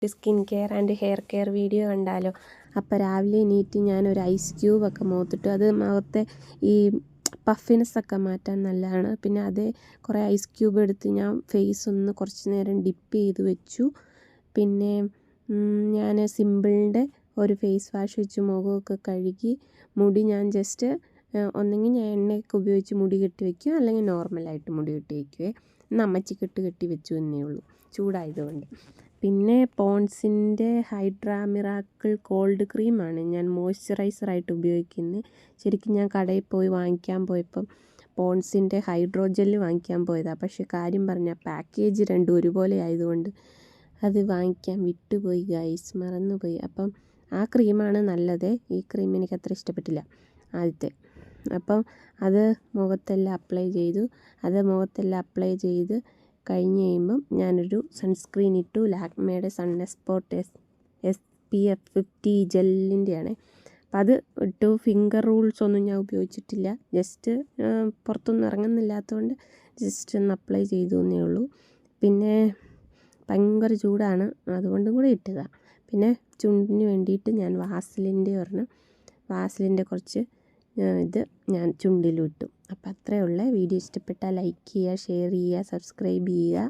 Skin care and hair care video കണ്ടാലോ. അപ്പോൾ രാവിലെ എണീറ്റ് ഞാനൊരു ഐസ് ക്യൂബൊക്കെ മുഖത്തിട്ടു. അത് മുഖത്തെ ഈ പഫിനെസ്സൊക്കെ മാറ്റാൻ നല്ലതാണ്. പിന്നെ അതേ കുറേ ഐസ് ക്യൂബ് എടുത്ത് ഞാൻ ഫേസ് ഒന്ന് കുറച്ച് നേരം ഡിപ്പ് ചെയ്ത് വെച്ചു. പിന്നെ ഞാൻ സിമ്പിളിൻ്റെ ഒരു ഫേസ് വാഷ് വെച്ച് മുഖമൊക്കെ കഴുകി മുടി ഞാൻ ജസ്റ്റ് ഒന്നെങ്കിൽ ഞാൻ എണ്ണയൊക്കെ ഉപയോഗിച്ച് മുടി കെട്ടി വയ്ക്കും, അല്ലെങ്കിൽ നോർമലായിട്ട് മുടി കെട്ടി വയ്ക്കുവേ. ഇന്ന് അമ്മച്ചിക്കെട്ട് കെട്ടി വെച്ചു എന്നേ ഉള്ളൂ, ചൂടായതുകൊണ്ട്. പിന്നെ പോൺസിൻ്റെ ഹൈഡ്രാ മിറാക്കിൾ കോൾഡ് ക്രീമാണ് ഞാൻ മോയ്സ്ചറൈസറായിട്ട് ഉപയോഗിക്കുന്നത്. ശരിക്കും ഞാൻ കടയിൽ പോയി വാങ്ങിക്കാൻ പോയപ്പം പോൺസിൻ്റെ ഹൈഡ്രോ ജെല്ല് വാങ്ങിക്കാൻ പോയതാണ്. പക്ഷേ കാര്യം പറഞ്ഞാൽ പാക്കേജ് രണ്ടും ഒരുപോലെ ആയതുകൊണ്ട് അത് വാങ്ങിക്കാൻ വിട്ടുപോയി ഗൈസ്, മറന്നുപോയി. അപ്പം ആ ക്രീമാണ് നല്ലത്. ഈ ക്രീം എനിക്ക് അത്ര ഇഷ്ടപ്പെട്ടില്ല ആദ്യത്തെ. അപ്പം അത് മുഖത്തെല്ലാം അപ്ലൈ ചെയ്ത് കഴിഞ്ഞ് കഴിയുമ്പം ഞാനൊരു സൺസ്ക്രീൻ ഇട്ടു. ലാക്മേയുടെ സൺസ്പോട്ട് SPF 50 ജെല്ലിൻ്റെയാണ്. അപ്പം അത് ഇട്ടു. ഫിംഗർ റൂൾസ് ഒന്നും ഞാൻ ഉപയോഗിച്ചിട്ടില്ല. ജസ്റ്റ് പുറത്തൊന്നും ഇറങ്ങുന്നില്ലാത്തതുകൊണ്ട് ജസ്റ്റ് ഒന്ന് അപ്ലൈ ചെയ്തു എന്നേ ഉള്ളൂ. പിന്നെ ഭയങ്കര ചൂടാണ്, അതുകൊണ്ടും കൂടി ഇട്ടതാണ്. പിന്നെ ചുണ്ടിന് വേണ്ടിയിട്ട് ഞാൻ വാസലിൻ്റെ കുറച്ച് ഇത് ഞാൻ ചുണ്ടിലും ഇട്ടു. അപ്പോൾ അത്രയേ ഉള്ളൂ. വീഡിയോ ഇഷ്ടപ്പെട്ടാൽ ലൈക്ക് ചെയ്യുക, ഷെയർ ചെയ്യുക, സബ്സ്ക്രൈബ് ചെയ്യുക.